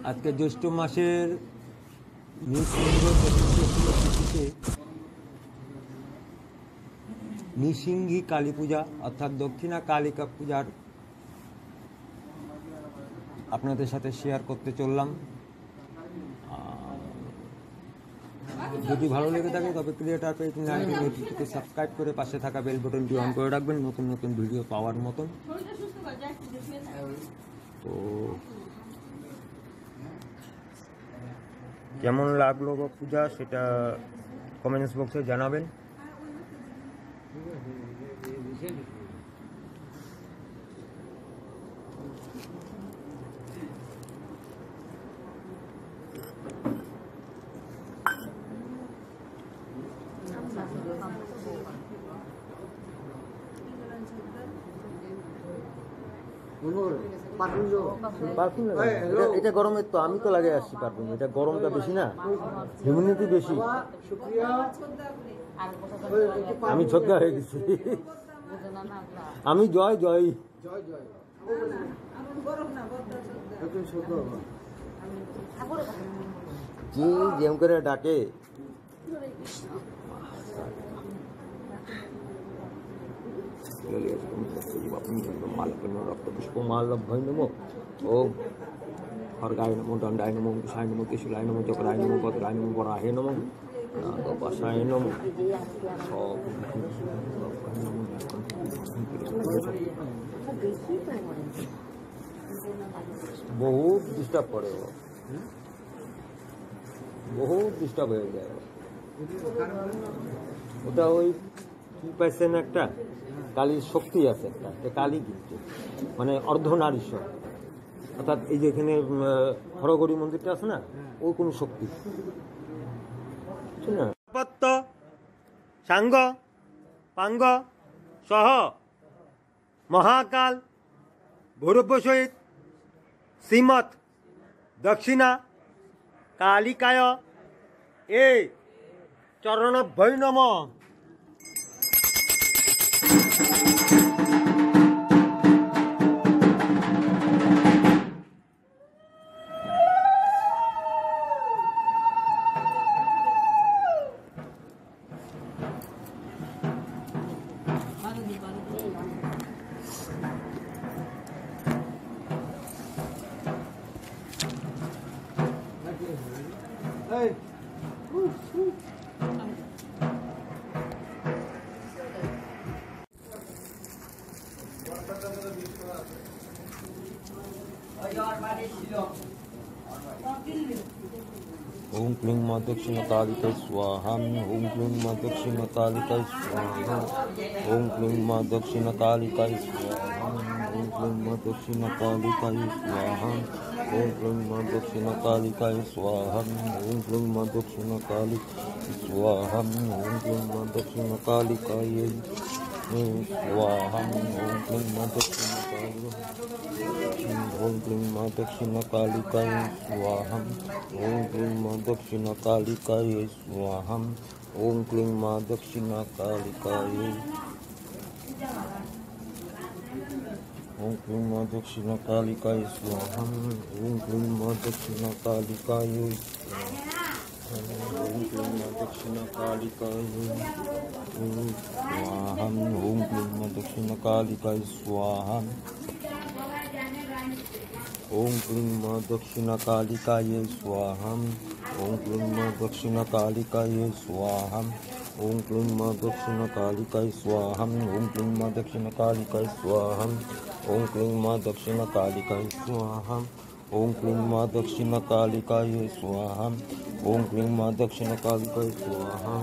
আজকে জ্যৈষ্ঠ মাসের তিথিতে নৃসিংহী কালী পূজা অর্থাৎ দক্ষিণা কালিকা পূজার আপনাদের সাথে শেয়ার করতে চললাম। যদি ভালো লেগে থাকে তবে ক্রিয়েটার পেজ চ্যানেলটিকে সাবস্ক্রাইব করে পাশে থাকা বেল বাটনটি অন করে রাখবেন নতুন নতুন ভিডিও পাওয়ার মতন। তো কেমন লাগলো পূজা সেটা কমেন্টস বক্সে জানাবেন। এটা গরমের তো আমি তো লাগে আসছি পারফিউম, এটা গরমটা বেশি না, হিউমিডিটি বেশি, আমি ছোট্টা হয়ে গেছি। আমি জয় জয় জি যেম করে ডাকে। माल भय नमो ओम खड़गाय नमो दंडाय नमो विशाय नमो त्रिशूलाय नमो चक्राय नमो पत्राय नमो वराहे नमो नागपाशाय नमो। बहुत डिस्टार्ब करे, बहुत डिस्टार्ब हो जाए। ওটা ওই কি পাইছেন একটা কালীর শক্তি আছে, একটা কালী কিন্তু মানে অর্ধনারীশ্বর, অর্থাৎ এই যে এখানে হরগৌরী মন্দিরটা আছে না, ওই কোন শক্তি সাঙ্গ পাঙ্গ সহ মহাকাল ভৈরব সহিত শ্রীমৎ দক্ষিণা কালিকায় এ চরণভ্যৈ নমঃ। ओम क्लीं मां दक्षिणकालिकै स्वाहा। ओम क्लीं मां दक्षिणकालिकै स्वाहा। ओम क्लीं मां दक्षिणकालिकै स्वाहा। ओम क्लीं मां दक्षिणकालिकै स्वाहा। ओम क्लीं मां दक्षिणकालिकै स्वाहा। ओम क्लीं मां दक्षिणकालिकै स्वाहा। ओम क्लीं मां दक्षिणकालिकै स्वाहा। ओम क्लीं मां दक्षिणकालिकै ओम क्लीं मां दक्षिणकालिकै स्वाहा। ओम क्लीं मां दक्षिणकालिकै स्वाहा। ओम क्लीं मां दक्षिणकालिकै ओम क्लीं मां दक्षिणकालिकै स्वाहा। ओम क्लीं मां दक्षिणकालिकै ओम क्लीं मां दक्षिणकालिकै स्वाहा। ओम क्लीं मां दक्षिणकालिकै स्वाहा। ओम क्लीं मां दक्षिणकालिकाय स्वाहा। ओम क्लीं मां दक्षिणकालिकाय स्वाहा। ओम क्लीं मां दक्षिणकालिकाय स्वाहा। ओम क्लीं मां दक्षिणकालिकाय स्वाहा। ओम क्लीं मां दक्षिणकालिकाय स्वाहा। ओम क्लीं मां दक्षिणकालिकाय स्वाहा। ओम क्लीं मां दक्षिणकालिकाय स्वाहा।